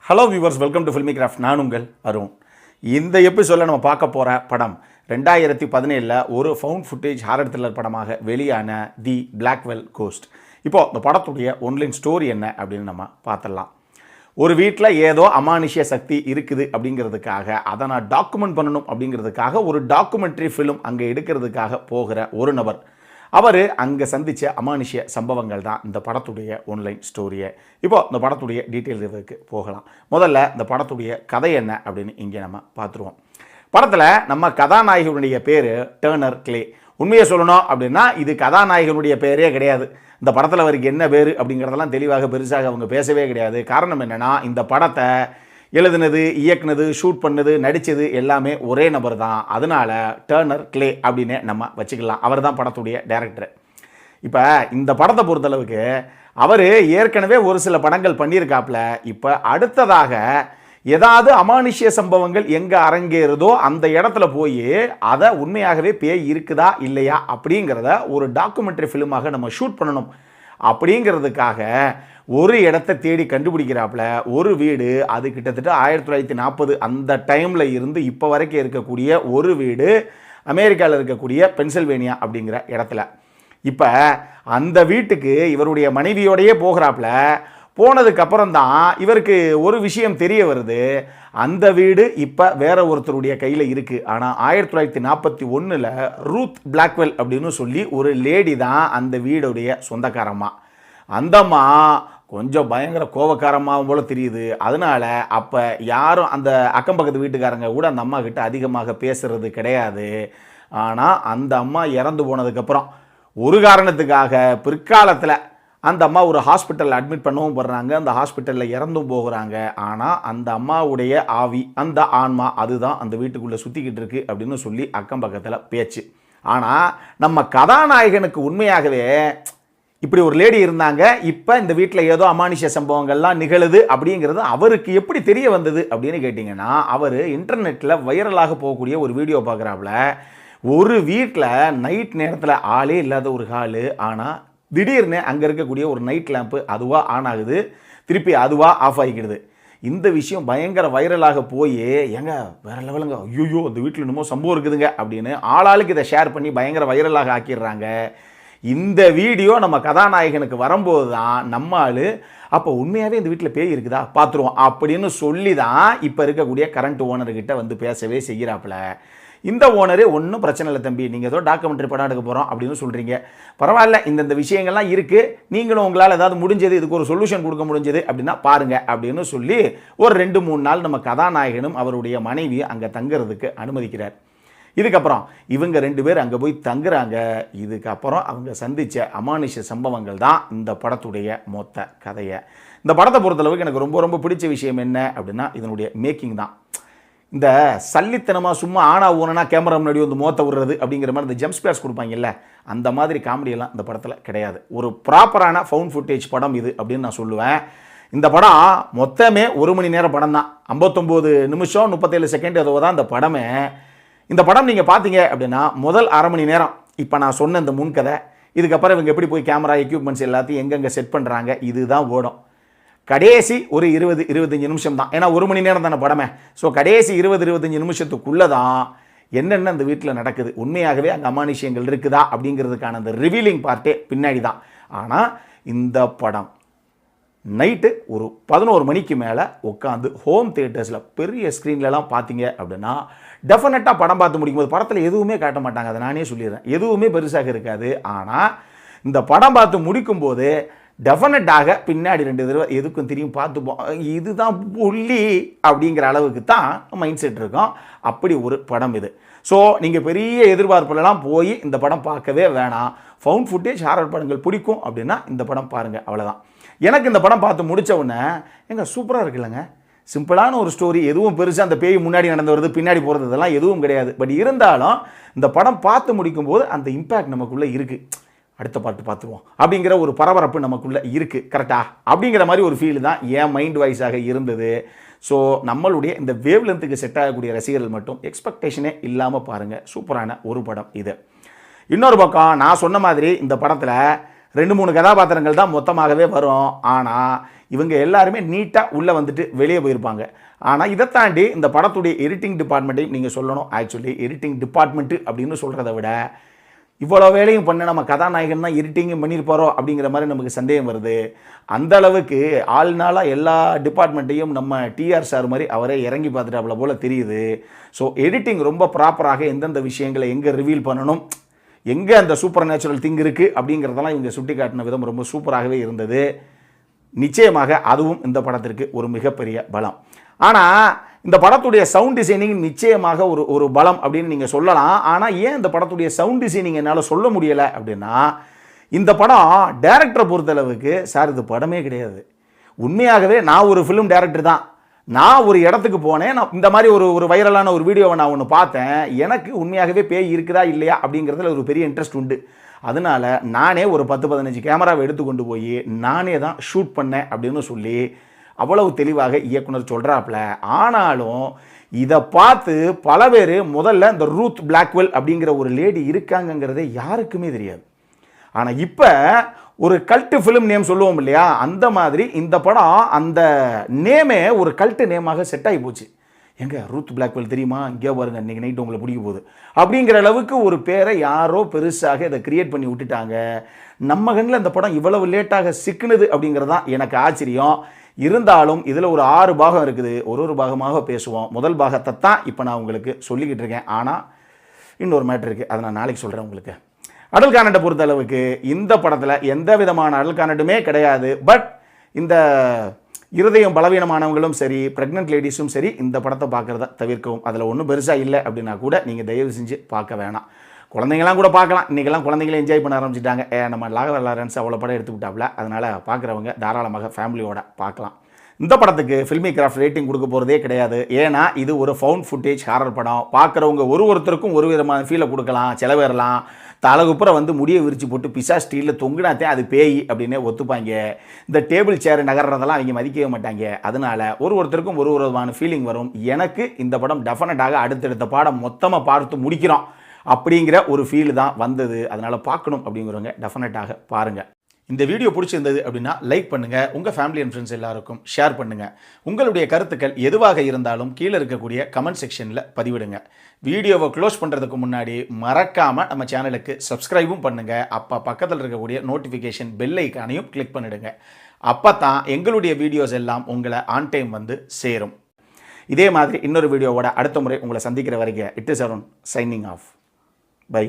Hello viewers, welcome to filmi craft. நான் உங்கள் அருண். இந்த எபிசோடில் நம்ம பார்க்க போகிற படம் 2017 ஒரு ஃபவுண்ட் ஃபுட்டேஜ் ஹாரர் த்ரில்லர் படமாக வெளியான தி பிளாக்வெல் கோஸ்ட். இப்போது இந்த படத்துடைய ஒன்லைன் ஸ்டோரி என்ன அப்படின்னு நம்ம பார்த்துடலாம். ஒரு வீட்டில் ஏதோ அமானுஷ்ய சக்தி இருக்குது அப்படிங்கிறதுக்காக அதை நான் டாக்குமெண்ட் பண்ணணும் அப்படிங்கிறதுக்காக ஒரு டாக்குமெண்ட்ரி ஃபிலிம் அங்கே எடுக்கிறதுக்காக போகிற ஒரு நபர். அவர் அங்கே சந்தித்த அமானுஷ்ய சம்பவங்கள் தான் இந்த படத்துடைய ஒன்லைன் ஸ்டோரியை. இப்போது இந்த படத்துடைய டீட்டெயில் இதுக்கு போகலாம். முதல்ல இந்த படத்துடைய கதை என்ன அப்படின்னு இங்கே நம்ம பார்த்துருவோம். படத்தில் நம்ம கதாநாயகனுடைய பேர் டர்னர் கிளே. உண்மையை சொல்லணும் அப்படின்னா இது கதாநாயகனுடைய பேரே கிடையாது. இந்த படத்தில் அவருக்கு என்ன பேர் அப்படிங்கிறதெல்லாம் தெளிவாக பெருசாக அவங்க பேசவே கிடையாது. காரணம் என்னென்னா, இந்த படத்தை எழுதுனது, இயக்குனது, ஷூட் பண்ணது, நடித்தது எல்லாமே ஒரே நபர் தான். அதனால் டர்னர் கிளே அப்படின்னு நம்ம வச்சுக்கலாம். அவர் தான் படத்துடைய டைரக்டர். இப்போ இந்த படத்தை பொறுத்தளவுக்கு அவர் ஏற்கனவே ஒரு சில படங்கள் பண்ணியிருக்காப்புல. இப்போ அடுத்ததாக ஏதாவது அமானுஷ்ய சம்பவங்கள் எங்கே அரங்கேறுதோ அந்த இடத்துல போய் அதை உண்மையாகவே பேய் இருக்குதா இல்லையா அப்படிங்கிறத ஒரு டாக்குமெண்ட்ரி ஃபிலிமாக நம்ம ஷூட் பண்ணணும் அப்படிங்கிறதுக்காக ஒரு இடத்த தேடி கண்டுபிடிக்கிறாப்புல. ஒரு வீடு, அது கிட்டத்தட்ட 1940 அந்த டைமில் இருந்து இப்போ வரைக்கும் இருக்கக்கூடிய ஒரு வீடு அமெரிக்காவில் இருக்கக்கூடிய பென்சில்வேனியா அப்படிங்கிற இடத்துல. இப்போ அந்த வீட்டுக்கு இவருடைய மனைவியோடையே போகிறாப்புல. போனதுக்கப்புறம் தான் இவருக்கு ஒரு விஷயம் தெரிய வருது. அந்த வீடு இப்போ வேற ஒருத்தருடைய கையில் இருக்குது. ஆனால் 1941 ரூத் பிளாக்வெல் அப்படின்னு சொல்லி ஒரு லேடி தான் அந்த வீடுடைய சொந்தக்காரம்மா. அந்தம்மா கொஞ்சம் பயங்கர கோபக்காரமாக போல தெரியுது. அதனால் அப்போ யாரும் அந்த அக்கம் பக்கத்து வீட்டுக்காரங்க கூட அந்த அம்மா கிட்ட அதிகமாக பேசுறது கிடையாது. ஆனால் அந்த அம்மா இறந்து போனதுக்கப்புறம் ஒரு காரணத்துக்காக பிற்காலத்தில் அந்த அம்மா ஒரு ஹாஸ்பிட்டலில் அட்மிட் பண்ணவும் போடுறாங்க. அந்த ஹாஸ்பிட்டலில் இறந்தும் போகிறாங்க. ஆனால் அந்த அம்மாவுடைய ஆவி, அந்த ஆன்மா அதுதான் அந்த வீட்டுக்குள்ளே சுற்றிக்கிட்டு இருக்கு அப்படின்னு சொல்லி அக்கம் பக்கத்தில் பேச்சு. ஆனால் நம்ம கதாநாயகனுக்கு உண்மையாகவே இப்படி ஒரு லேடி இருந்தாங்க, இப்போ இந்த வீட்டில் ஏதோ அமானுஷ்ய சம்பவங்கள்லாம் நிகழுது அப்படிங்கிறது அவருக்கு எப்படி தெரிய வந்தது அப்படின்னு கேட்டிங்கன்னா, அவர் இன்டர்நெட்டில் வைரலாக போகக்கூடிய ஒரு வீடியோ பார்க்குறாப்புல. ஒரு வீட்டில் நைட் நேரத்தில் ஆளே இல்லாத ஒரு ஹாலு, ஆனால் திடீர்னு அங்கே இருக்கக்கூடிய ஒரு நைட் லேம்ப்பு அதுவாக ஆன் ஆகுது, திருப்பி அதுவாக ஆஃப் ஆகிக்கிடுது. இந்த விஷயம் பயங்கர வைரலாக போய் ஏங்க வேற லெவலுங்க, ஐயோ அந்த வீட்டில் இன்னமும் சம்பவம் இருக்குதுங்க அப்படின்னு ஆளாளுக்கு இதை ஷேர் பண்ணி பயங்கர வைரலாக ஆக்கிடுறாங்க. இந்த வீடியோ நம்ம கதாநாயகனுக்கு வரும்போது தான் நம்மால் அப்போ உண்மையாகவே இந்த வீட்டில் பேய் இருக்குதா பார்த்துருவோம் அப்படின்னு சொல்லி தான் இப்போ இருக்கக்கூடிய கரண்ட் ஓனர்கிட்ட வந்து பேசவே செய்கிறாப்புல. இந்த ஓனரே ஒன்றும் பிரச்சனை இல்லை தம்பி, நீங்கள் ஏதோ டாக்குமெண்ட்ரி படம் எடுக்க போகிறோம் அப்படின்னு சொல்கிறீங்க, பரவாயில்ல, இந்த விஷயங்கள்லாம் இருக்குது, நீங்களும் உங்களால் ஏதாவது முடிஞ்சது, இதுக்கு ஒரு சொல்யூஷன் கொடுக்க முடிஞ்சது அப்படின்னா பாருங்கள் அப்படின்னு சொல்லி ஒரு 2-3 நாள் நம்ம கதாநாயகனும் அவருடைய மனைவியும் அங்கே தங்குறதுக்கு அனுமதிக்கிறார். இதுக்கப்புறம் இவங்க 2 பேர் அங்கே போய் தங்குறாங்க. இதுக்கப்புறம் அவங்க சந்தித்த அமானுஷ்ய சம்பவங்கள் தான் இந்த படத்துடைய மொத்த கதையை. இந்த படத்தை பொறுத்தளவுக்கு எனக்கு ரொம்ப ரொம்ப பிடிச்ச விஷயம் என்ன அப்படின்னா இதனுடைய மேக்கிங் தான். இந்த சல்லித்தனமாக சும்மா ஆனா ஊனா கேமரா முன்னாடி வந்து மோத்த விடுறது அப்படிங்கிற மாதிரி இந்த ஜம்ப் ஸ்பேர்ஸ் கொடுப்பாங்கல்ல, அந்த மாதிரி காமெடியெல்லாம் இந்த படத்தில் கிடையாது. ஒரு ப்ராப்பரான ஃபவுண்ட் ஃபுட்டேஜ் படம் இது அப்படின்னு நான் சொல்லுவேன். இந்த படம் மொத்தமே 1 மணி நேரம் படம் தான். 59 நிமிஷம் 37 செகண்ட் ஏதோ தான் இந்த படமே. இந்த படம் நீங்கள் பார்த்தீங்க அப்படின்னா முதல் 1/2 மணி நேரம் இப்போ நான் சொன்ன இந்த முன்கதை, இதுக்கப்புறம் இவங்க எப்படி போய் கேமரா எக்யூப்மெண்ட்ஸ் எல்லாத்தையும் எங்கெங்கே செட் பண்ணுறாங்க இதுதான் ஓடும். கடைசி ஒரு 20-25 நிமிஷம் தான், ஏன்னா 1 மணி நேரம் தானே படமே. ஸோ கடைசி 20-25 நிமிஷத்துக்குள்ளே தான் என்னென்ன அந்த வீட்டில் நடக்குது, உண்மையாகவே அங்கே அமானுஷ்யங்கள் இருக்குதா அப்படிங்கிறதுக்கான அந்த ரிவீலிங் பார்ட்டே பின்னாடி தான். ஆனால் இந்த படம் நைட்டு ஒரு 11 மணிக்கு மேலே உட்காந்து ஹோம் தியேட்டர்ஸில் பெரிய ஸ்க்ரீன்லலாம் பார்த்தீங்க அப்படின்னா டெஃபினட்டாக படம் பார்த்து முடிக்கும்போது படத்தில் எதுவுமே காட்ட மாட்டாங்க, அதை நானே சொல்லிடுறேன், எதுவுமே பெருசாக இருக்காது. ஆனால் இந்த படம் பார்த்து முடிக்கும்போது டெஃபினட்டாக பின்னாடி 2 தடவை எதுக்கும் தெரியும் பார்த்துப்போம், இதுதான் புள்ளி அப்படிங்கிற அளவுக்கு தான் மைண்ட் செட் இருக்கும். அப்படி ஒரு படம் இது. ஸோ நீங்கள் பெரிய எதிர்பார்ப்புலாம் போய் இந்த படம் பார்க்கவே வேணாம். ஃபவுண்ட் ஃபுட்டேஜ் ஹாரர் படங்கள் பிடிக்கும் அப்படின்னா இந்த படம் பாருங்கள், அவ்வளோதான். எனக்கு இந்த படம் பார்த்து முடித்த உடனே எங்க சூப்பராக இருக்குல்லங்க, சிம்பிளான ஒரு ஸ்டோரி, எதுவும் பெருசாக அந்த பேய் முன்னாடி நடந்து வருது பின்னாடி போகிறது இதெல்லாம் எதுவும் கிடையாது. பட் இருந்தாலும் இந்த படம் பார்த்து முடிக்கும்போது அந்த இம்பேக்ட் நமக்குள்ளே இருக்குது. அடுத்த பாட்டு பார்த்துருவோம் அப்படிங்கிற ஒரு பரபரப்பு நமக்குள்ளே இருக்குது, கரெக்டாக அப்படிங்கிற மாதிரி ஒரு ஃபீல் தான் என் மைண்ட் வைஸாக இருந்தது. ஸோ நம்மளுடைய இந்த வேவ் லென்த்துக்கு செட் ஆகக்கூடிய ரசிகர்கள் மட்டும் எக்ஸ்பெக்டேஷனே இல்லாமல் பாருங்கள், சூப்பரான ஒரு படம் இது. இன்னொரு பக்கம் நான் சொன்ன மாதிரி இந்த படத்தில் 2-3 கதாபாத்திரங்கள் தான் மொத்தமாகவே வரும். ஆனால் இவங்க எல்லாருமே நீட்டாக உள்ளே வந்துட்டு வெளியே போயிருப்பாங்க. ஆனால் இதை தாண்டி இந்த படத்துடைய எடிட்டிங் டிபார்ட்மெண்ட்டையும் நீங்கள் சொல்லணும். ஆக்சுவலி எடிட்டிங் டிபார்ட்மெண்ட்டு அப்படின்னு சொல்கிறத விட இவ்வளோ வேலையும் பண்ண நம்ம கதாநாயகன் தான் எடிட்டிங்கும் பண்ணியிருப்பாரோ அப்படிங்கிற மாதிரி நமக்கு சந்தேகம் வருது. அந்த அளவுக்கு ஆள்நாளாக எல்லா டிபார்ட்மெண்ட்டையும் நம்ம டிஆர் சார் மாதிரி அவரே இறங்கி பார்த்துட்டாப்புல போல் தெரியுது. ஸோ எடிட்டிங் ரொம்ப ப்ராப்பராக எந்தெந்த விஷயங்களை எங்கே ரிவீல் பண்ணணும், எங்கே அந்த சூப்பர் நேச்சுரல் திங் இருக்குது அப்படிங்கிறதெல்லாம் இவங்க சுட்டி காட்டின விதம் ரொம்ப சூப்பராகவே இருந்தது. நிச்சயமாக அதுவும் இந்த படத்திற்கு ஒரு மிகப்பெரிய பலம். ஆனால் இந்த படத்துடைய சவுண்ட் டிசைனிங் நிச்சயமாக ஒரு பலம் அப்படின்னு நீங்கள் சொல்லலாம். ஆனால் ஏன் இந்த படத்துடைய சவுண்ட் டிசைனிங் என்னால் சொல்ல முடியலை அப்படின்னா, இந்த படம் டைரக்டரை பொறுத்தளவுக்கு சார் இது படமே கிடையாது. உண்மையாகவே நான் ஒரு ஃபிலிம் டைரக்டர் தான். நான் ஒரு இடத்துக்கு போனேன், நான் இந்த மாதிரி ஒரு வைரலான ஒரு வீடியோவை நான் ஒன்று பார்த்தேன். எனக்கு உண்மையாகவே பேய் இருக்குதா இல்லையா அப்படிங்கிறதுல ஒரு பெரிய இன்ட்ரெஸ்ட் உண்டு. அதனால் நானே ஒரு 10-15 கேமராவை எடுத்துக்கொண்டு போய் நானே தான் ஷூட் பண்ணேன் அப்படின்னு சொல்லி அவ்வளவு தெளிவாக இயக்குனர் சொல்கிறாப்புல. ஆனாலும் இதை பார்த்து பல பேர் முதல்ல இந்த ரூத் பிளாக்வெல் அப்படிங்கிற ஒரு லேடி இருக்காங்கங்கிறதே யாருக்குமே தெரியாது. ஆனால் இப்போ ஒரு கல்ட்டு ஃபிலிம் நேம் சொல்லுவோம் இல்லையா, அந்த மாதிரி இந்த படம் அந்த நேமே ஒரு கல்ட்டு நேமாக செட் ஆகி போச்சு. எங்க ரூத் பிளாக்வெல் தெரியுமா, இங்கே பாருங்க இன்றைக்கி நைட்டு உங்களை பிடிக்க போகுது அப்படிங்கிற அளவுக்கு ஒரு பேரை யாரோ பெருசாக இதை கிரியேட் பண்ணி விட்டுட்டாங்க. நம்ம கண்ணில் இந்த படம் இவ்வளவு லேட்டாக சிக்குனது அப்படிங்கிறதான் எனக்கு ஆச்சரியம். இருந்தாலும் இதில் ஒரு 6 பாகம் இருக்குது. ஒரு பாகமாக பேசுவோம். முதல் பாகத்தை தான் இப்போ நான் உங்களுக்கு சொல்லிக்கிட்டு இருக்கேன். ஆனால் இன்னொரு மேட்ரு இருக்குது, அதை நான் நாளைக்கு சொல்கிறேன் உங்களுக்கு. அடல் கானட்டை பொறுத்த அளவுக்கு இந்த படத்தில் எந்த விதமான அடல் கானட்டுமே கிடையாது. பட் இந்த இருதயம் பலவீனமானவங்களும் சரி, ப்ரெக்னென்ட் லேடிஸும் சரி இந்த படத்தை பார்க்குறத தவிர்க்கவும். அதில் ஒன்றும் பெருசாக இல்லை அப்படின்னா கூட நீங்கள் தயவு செஞ்சு பார்க்க வேணாம். குழந்தைங்களாம் கூட பார்க்கலாம். இன்றைக்கெல்லாம் குழந்தைங்களே என்ஜாய் பண்ண ஆரம்பிச்சிட்டாங்க. நம்ம லாரன்ஸ் அவ்வளோ படம் எடுத்து விட்டாப்புல. அதனால் பார்க்குறவங்க தாராளமாக ஃபேமிலியோட பார்க்கலாம். இந்த படத்துக்கு ஃபில்மி கிராஃப்ட் ரேட்டிங் கொடுக்க போகிறதே கிடையாது. ஏன்னா இது ஒரு ஃபவுண்ட் ஃபுட்டேஜ் ஹாரர் படம். பார்க்குறவங்க ஒருத்தருக்கும் ஒரு விதமான ஃபீலை கொடுக்கலாம், செலவேறலாம். தலகுப்புற வந்து முடியை விரிச்சு போட்டு பிசா ஸ்டீலில் தொங்குனாத்தே அது பேய் அப்படின்னே ஒத்துப்பாங்க. இந்த டேபிள் சேர் நகர்றதெல்லாம் அவங்க மதிக்கவே மாட்டாங்க. அதனால் ஒருத்தருக்கும் ஒரு விதமான ஃபீலிங் வரும். எனக்கு இந்த படம் டெஃபினட்டாக அடுத்தடுத்த பாடம் மொத்தமாக பார்த்து முடிக்கிறோம் அப்படிங்கிற ஒரு ஃபீல் தான் வந்தது. அதனால் பார்க்கணும் அப்படிங்கிறவங்க டெஃபினட்டாக பாருங்கள். இந்த வீடியோ பிடிச்சிருந்தது அப்படின்னா லைக் பண்ணுங்கள், உங்கள் ஃபேமிலி அண்ட் ஃப்ரெண்ட்ஸ் எல்லாருக்கும் ஷேர் பண்ணுங்கள். உங்களுடைய கருத்துக்கள் எதுவாக இருந்தாலும் கீழே இருக்கக்கூடிய கமெண்ட் செக்ஷனில் பதிவிடுங்க. வீடியோவை க்ளோஸ் பண்ணுறதுக்கு முன்னாடி மறக்காமல் நம்ம சேனலுக்கு சப்ஸ்கிரைபும் பண்ணுங்கள். அப்போ பக்கத்தில் இருக்கக்கூடிய நோட்டிஃபிகேஷன் பெல் ஐக்கானையும் கிளிக் பண்ணிவிடுங்க. அப்போ தான் எங்களுடைய வீடியோஸ் எல்லாம் உங்களை ஆன் டைம் வந்து சேரும். இதே மாதிரி இன்னொரு வீடியோவோட அடுத்த முறை உங்களை சந்திக்கிற வரைக்கும் it is Arun signing off. By.